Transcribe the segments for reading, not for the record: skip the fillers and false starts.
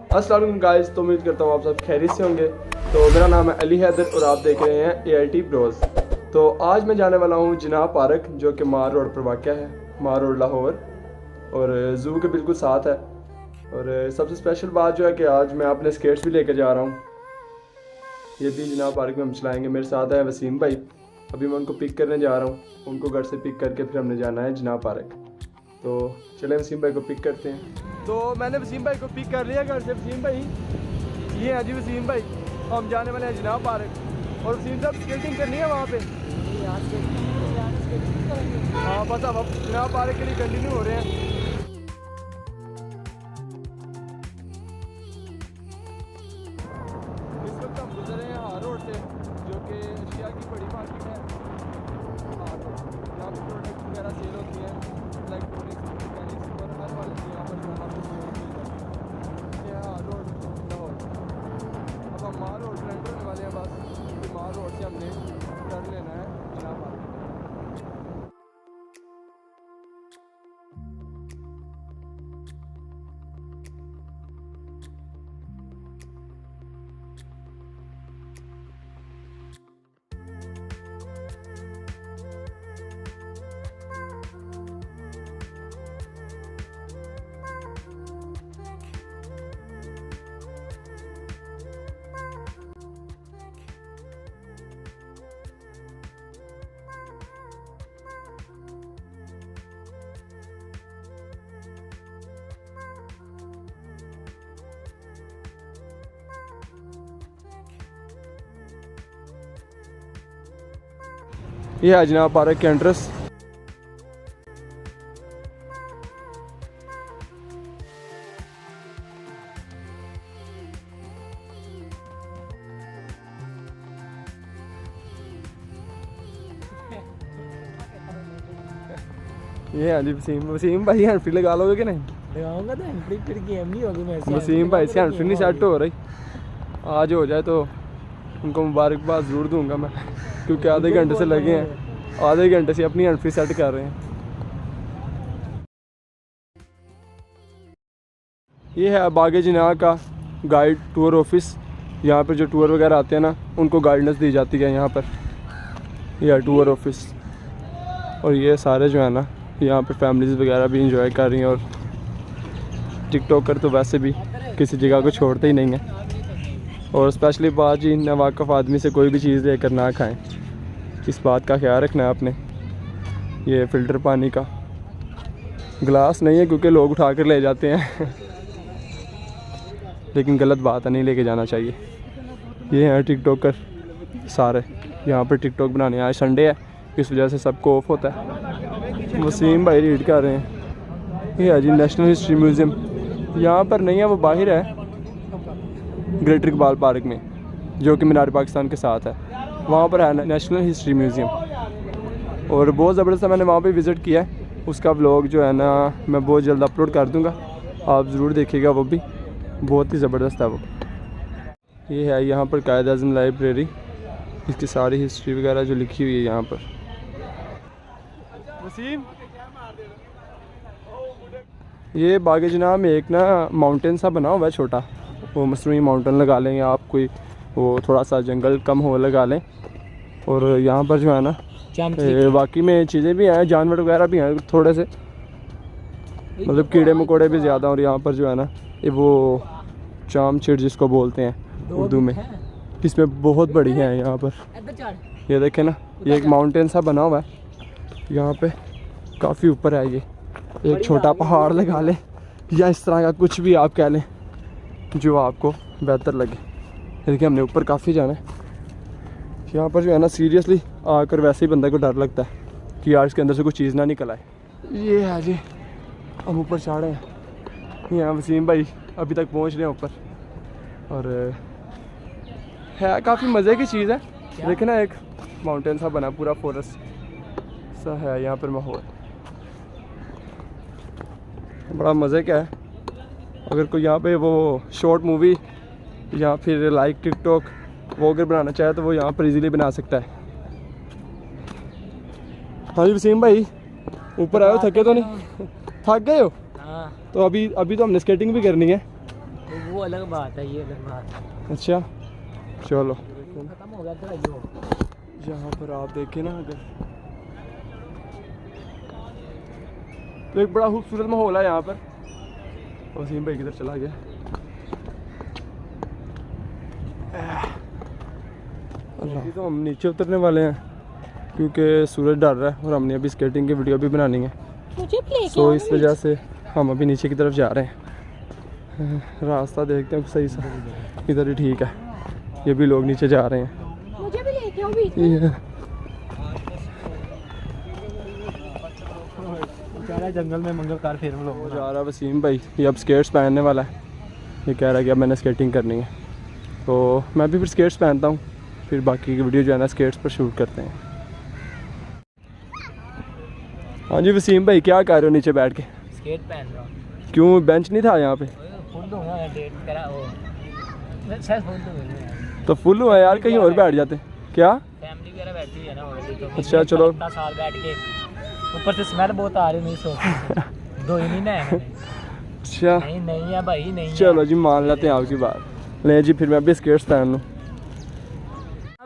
अस्सलाम वालेकुम गाइस, तो उम्मीद करता हूँ आप सब खैरियत से होंगे। तो मेरा नाम है अली हैदर और आप देख रहे हैं AIT ब्रोज। तो आज मैं जाने वाला हूँ जिनाब पार्क, जो कि मार रोड पर वाक़या है, मार रोड लाहौर, और ज़ू के बिल्कुल साथ है। और सबसे स्पेशल बात जो है कि आज मैं अपने स्केट्स भी लेकर जा रहा हूँ। ये भी जिनाब पार्क में हम चलाएँगे। मेरे साथ है वसीम भाई, अभी मैं उनको पिक करने जा रहा हूँ। उनको घर से पिक करके फिर हमने जाना है जिनाब पार्क। तो चले वसीम भाई को पिक करते हैं। तो मैंने वसीम भाई को पिक कर लिया घर से। वसीम भाई ये है जी वसीम भाई, हम जाने वाले हैं जिनाब पार्क। और वसीम साहब स्केटिंग करनी है वहाँ पे? हाँ बस अब जिनाब पार्क के लिए कंटिन्यू हो रहे हैं। इस वक्त हम गुजर रहे हैं हार रोड से, जो कि एशिया की बड़ी मार्केट है। हार रोड यहाँ पर प्रोडक्ट वगैरह सेल होती हैं, इलेक्ट्रॉनिक्स, मैकेनिक्स और हर वाले यहाँ पर जो आपको स्टोर मिल जाती है। ये हार रोड लाहौर। अब हम मार रोड पर एंटर होने वाले हैं। बस मार रोड से हमने टर्न लेना है जिनाब पार्क। ये है जिनाब पार्क के एंट्रेंस। ये है जी वसीम भाई, हैंड फ्री लगा लोगे कि नहीं? लगाऊंगा तो हैंड फ्री, फिर गेम नहीं होगी मेरे से। वसीम भाई से हैंड फ्री नहीं सेट हो रही। आज हो जाए तो उनको मुबारकबाद ज़रूर दूंगा मैं, क्योंकि आधे घंटे से लगे हैं, आधे घंटे से अपनी हैंड फ्री सेट कर रहे हैं। ये है बागे जिनाब का गाइड टूर ऑफिस। यहाँ पर जो टूर वगैरह आते हैं ना, उनको गाइडेंस दी जाती है यहाँ पर। यह है टूर ऑफिस। और ये सारे जो है ना, यहाँ पर फैमिलीज़ वगैरह भी इंजॉय कर रही हैं। और टिकटॉकर तो वैसे भी किसी जगह को छोड़ते ही नहीं हैं। और स्पेशली बात जी, नावाकिफ़ आदमी से कोई भी चीज़ लेकर ना खाएं, इस बात का ख्याल रखना है आपने। ये फ़िल्टर पानी का गिलास नहीं है, क्योंकि लोग उठा कर ले जाते हैं लेकिन गलत बात है, नहीं लेके जाना चाहिए। ये हैं टिकटॉकर सारे, यहाँ पर टिकटॉक बनाने। आज संडे है, इस वजह से सबको ऑफ होता है। वसीम भाई रीड कर रहे हैं। ये है जी नेशनल हिस्ट्री म्यूज़ियम। यहाँ पर नहीं है, वो बाहर है ग्रेटर इकबाल पार्क में, जो कि मीनार पाकिस्तान के साथ है। वहाँ पर है नेशनल हिस्ट्री म्यूज़ियम, और बहुत ज़बरदस्त है। मैंने वहाँ पे विज़िट किया है। उसका व्लॉग जो है ना, मैं बहुत जल्द अपलोड कर दूँगा, आप ज़रूर देखिएगा। वो भी बहुत ही ज़बरदस्त है वो। ये है यहाँ पर कायद-ए-आज़म लाइब्रेरी, इसकी सारी हिस्ट्री वगैरह जो लिखी हुई है यहाँ पर। वसीम, ये बागे जिनाब में एक ना माउंटेन सा बना हुआ है छोटा, वो मसनूई माउंटेन लगा लेंगे आप, कोई वो थोड़ा सा जंगल कम हो लगा लें। और यहाँ पर जो है ना, बाकी में चीज़ें भी हैं, जानवर वगैरह भी हैं थोड़े से, मतलब कीड़े मकोड़े भी ज़्यादा। और यहाँ पर जो है ना, ये वो चाम चिड़ जिसको बोलते हैं उर्दू में, इसमें बहुत बड़ी है यहाँ पर। ये देखें ना, ये एक माउंटेन सा बना हुआ है यहाँ पे, काफ़ी ऊपर है। ये एक छोटा पहाड़ लगा लें, या इस तरह का कुछ भी आप कह लें जो आपको बेहतर लगे। देखिए हमने ऊपर काफ़ी जाना है। यहाँ पर जो है ना, सीरियसली आकर वैसे ही बंदे को डर लगता है कि यार इसके अंदर से कुछ चीज़ ना निकल आए। ये है जी, हम ऊपर चढ़े हैं। यहाँ वसीम भाई अभी तक पहुँच रहे हैं ऊपर। और है काफ़ी मज़े की चीज़ है। देखे ना, एक माउंटेन सा बना, पूरा फॉरेस्ट सा है यहाँ पर माहौल, बड़ा मज़े का है। अगर कोई यहाँ पे वो शॉर्ट मूवी या फिर लाइक टिकटॉक वो अगर बनाना चाहे तो वो यहाँ पर इजीली बना सकता है। हाँ जी वसीम भाई, ऊपर आए हो, थके तो नहीं? थक गए हो? हाँ। तो अभी तो हमने स्केटिंग भी करनी है। वो वो अलग बात है, ये अलग बात है। अच्छा चलो, खत्म हो गया तेरा यो। यहाँ पर आप देखें ना अगर, तो एक बड़ा खूबसूरत माहौल है यहाँ पर। वसीम भाई किधर चला गया? अल्लाह, तो हम नीचे उतरने वाले हैं क्योंकि सूरज डर रहा है और हमने अभी स्केटिंग की वीडियो भी बनानी है, तो इस वजह से हम अभी नीचे की तरफ जा रहे हैं। रास्ता देखते हैं सही सा, इधर ही ठीक है। ये भी लोग नीचे जा रहे हैं। मुझे भी लेके आओ बीच में। जंगल में मंगलकार फिर हम लोग जा रहा वसीम भाई, ये अब स्केट्स पहनने वाला है। ये कह रहा है कि अब मैंने स्केटिंग करनी है, तो मैं भी फिर स्केट्स पहनता हूँ, फिर बाकी की वीडियो जो है ना स्केट्स पर शूट करते हैं। हाँ जी वसीम भाई, क्या कर रहे हो नीचे बैठ के? स्केट पहन रहा हूँ। क्यों, बेंच नहीं था यहाँ पे? फुल दूंगा डेट करा वो, शायद फुल दूंगा। तो फुल हुआ यार, कहीं और बैठ जाते। क्या फैमिली वगैरह बैठी है ना ऑलरेडी, तो अच्छा चलो। इतना साल बैठ के ऊपर से स्मेल बहुत आ रही, नहीं सो दो ही नहीं ना है। अच्छा नहीं नहीं है भाई, नहीं है। चलो जी, मान लेते हैं आपकी बात। ले जी, फिर मैं भी स्केट्स पहन लूँ।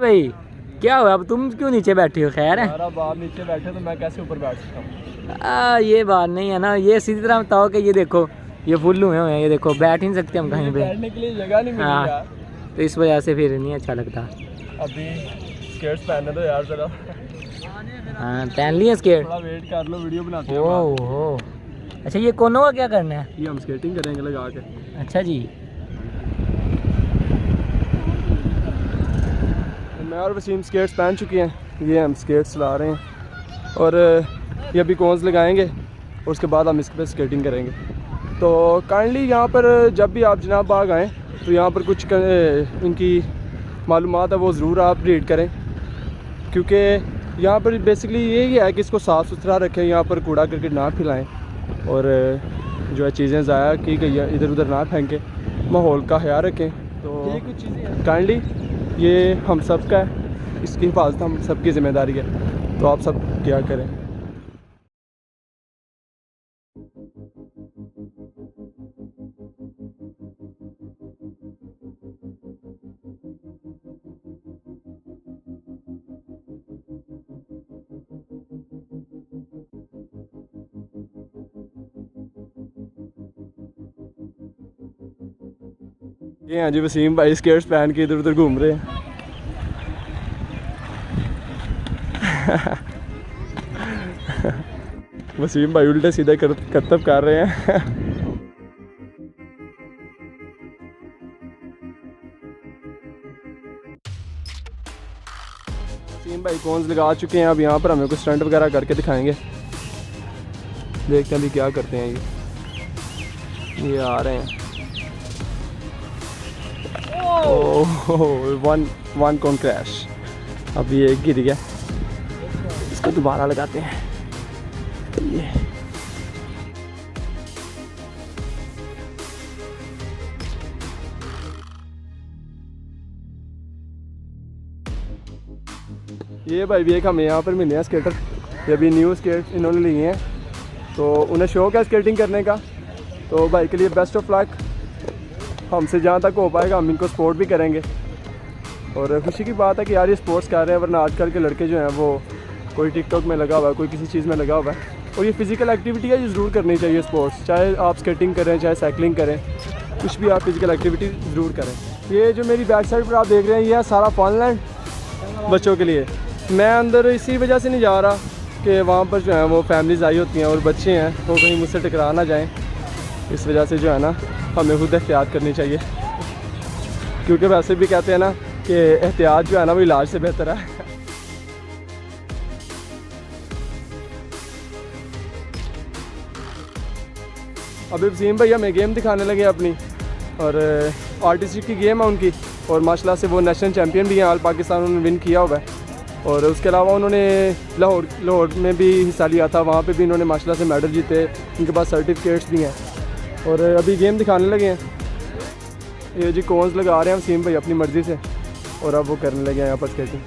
भाई क्या हुआ, अब तुम क्यों नीचे बैठी हो? खैर है, बाप नीचे बैठे तो मैं कैसे ऊपर बैठ सकता हूँ? ये बात नहीं है ना। ये सीधी तरह बताओ कि ये देखो, ये फुल हुए हैं, ये देखो बैठ ही नहीं सकते हम कहीं पे, बैठने के लिए जगह नहीं मिली हाँ। यार, तो इस वजह से फिर नहीं अच्छा लगता। अभी स्केट्स पहनने दो यार जरा, हाँ पहन लिए स्केट। थोड़ा वेट कर लो, वीडियो बनाते हैं। ओह अच्छा, ये कोनों का क्या करना है? ये हम स्केटिंग करेंगे लगा के। अच्छा जी। मैं और वसीम स्केट्स पहन चुके हैं, ये हम स्केट्स ला रहे हैं और ये अभी कोन्स लगाएंगे और उसके बाद हम इस पर स्केटिंग करेंगे। तो काइंडली यहाँ पर जब भी आप जनाब बाग आएँ तो यहाँ पर कुछ इनकी मालूमात है वो ज़रूर आप रीड करें, क्योंकि यहाँ पर बेसिकली यही है कि इसको साफ़ सुथरा रखें, यहाँ पर कूड़ा करकट ना फैलाएं और जो है चीज़ें ज़ाया की गई है इधर उधर ना फेंकें, माहौल का ख्याल रखें। तो ये कुछ चीज़ें काइंडली ये हम सब का है, इसकी हिफाजत हम सब की ज़िम्मेदारी है, तो आप सब क्या करें। ये हैं जी वसीम भाई, स्केट्स पहन के इधर उधर घूम रहे हैं। वसीम भाई उल्टे सीधे करतब कर रहे हैं। वसीम भाई कौन लगा चुके हैं, अब यहाँ पर हमें कुछ स्टंट वगैरह करके दिखाएंगे, देखते हैं अभी क्या करते हैं। ये आ रहे हैं। ओह वन कौन क्रैश, अब ये गिर गया, इसको दोबारा लगाते हैं। ये भाई भी एक हमें यहाँ पर मिले हैं स्केटर, ये अभी न्यू स्केट इन्होंने लिए हैं, तो उन्हें शौक है स्केटिंग करने का। तो भाई के लिए बेस्ट ऑफ लक, हमसे जहाँ तक हो पाएगा हम इनको सपोर्ट भी करेंगे। और खुशी की बात है कि यार ये स्पोर्ट्स कर रहे हैं, वरना आजकल के लड़के जो हैं वो कोई टिकटॉक में लगा हुआ है, कोई किसी चीज़ में लगा हुआ है। और ये फिज़िकल एक्टिविटी है, ये ज़रूर करनी चाहिए स्पोर्ट्स, चाहे आप स्केटिंग करें चाहे साइकिलिंग करें, कुछ भी आप फिज़िकल एक्टिविटी ज़रूर करें। ये जो मेरी बैक साइड पर आप देख रहे हैं, ये है सारा फनलैंड बच्चों के लिए। मैं अंदर इसी वजह से नहीं जा रहा कि वहाँ पर जो है वो फैमिलीज़ आई होती हैं और बच्चे हैं, वो कहीं मुझसे टकरा ना जाएँ, इस वजह से जो है ना हमें खुद एहतियात करनी चाहिए, क्योंकि वैसे भी कहते हैं ना कि एहतियात जो है ना वो इलाज से बेहतर है। अभी वसीम भाई हमें गेम दिखाने लगे अपनी, और आर्टिस्टिक की गेम है उनकी, और माशाल्लाह से वो नेशनल चैम्पियन भी हैं, ऑल पाकिस्तान उन्होंने विन किया हुआ है। और उसके अलावा उन्होंने लाहौर में भी हिस्सा लिया था, वहाँ पे भी इन्होंने माशाल्लाह से मेडल जीते, इनके पास सर्टिफिकेट्स भी हैं। और अभी गेम दिखाने लगे हैं, ये जी कोन्स लगा रहे हैं वसीम भाई अपनी मर्ज़ी से, और अब वो करने लगे हैं यहाँ पर स्केटिंग।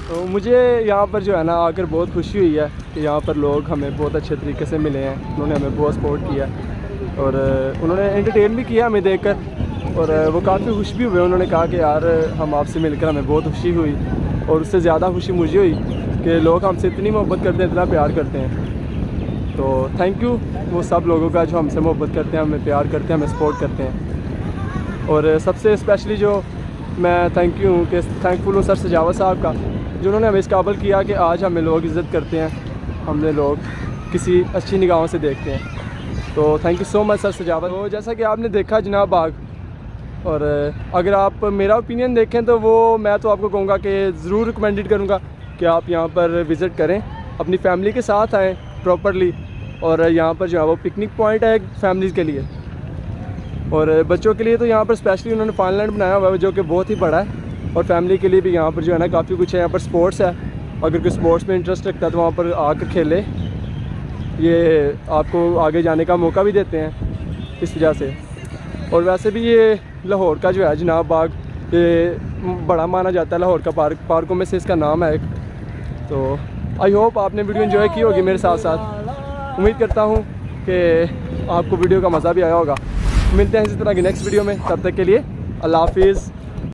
तो मुझे यहाँ पर जो है ना आकर बहुत खुशी हुई है कि यहाँ पर लोग हमें बहुत अच्छे तरीके से मिले हैं, उन्होंने हमें बहुत सपोर्ट किया और उन्होंने एंटरटेन भी किया हमें देखकर और वो काफ़ी खुश भी हुए। उन्होंने कहा कि यार हम आपसे मिलकर हमें बहुत खुशी हुई और उससे ज़्यादा खुशी मुझे हुई कि लोग हमसे इतनी मोहब्बत करते हैं, इतना प्यार करते हैं। तो थैंक यू वो सब लोगों का जो हमसे मोहब्बत करते हैं, हमें प्यार करते हैं, हमें सपोर्ट करते हैं। और सबसे स्पेशली जो मैं थैंकफुल हूँ सर सजावत साहब का, जिन्होंने हमें इस काबिल किया कि आज हमें लोग इज़्ज़त करते हैं, हमें लोग किसी अच्छी निगाहों से देखते हैं। तो thank you so much sir सजावत। तो जैसा कि आपने देखा जनाब बाग, और अगर आप मेरा ओपिनियन देखें तो वो मैं तो आपको कहूँगा कि ज़रूर रिकमेंडेड करूँगा कि आप यहाँ पर विज़िट करें, अपनी फैमिली के साथ आएँ प्रॉपरली। और यहाँ पर जो है वो पिकनिक पॉइंट है फैमिलीज़ के लिए, और बच्चों के लिए तो यहाँ पर स्पेशली उन्होंने फन लैंड बनाया हुआ है जो कि बहुत ही बड़ा है। और फैमिली के लिए भी यहाँ पर जो है ना काफ़ी कुछ है। यहाँ पर स्पोर्ट्स है, अगर कोई स्पोर्ट्स में इंटरेस्ट रखता है तो वहाँ पर आकर खेले, ये आपको आगे जाने का मौका भी देते हैं इस वजह से। और वैसे भी ये लाहौर का जो है जनाब बाग, ये बड़ा माना जाता है लाहौर का पार्कों में से इसका नाम है एक। तो आई होप आपने वीडियो एंजॉय की होगी मेरे साथ साथ। उम्मीद करता हूँ कि आपको वीडियो का मज़ा भी आया होगा। मिलते हैं इसी तरह की नेक्स्ट वीडियो में, तब तक के लिए अल्लाह हाफिज़।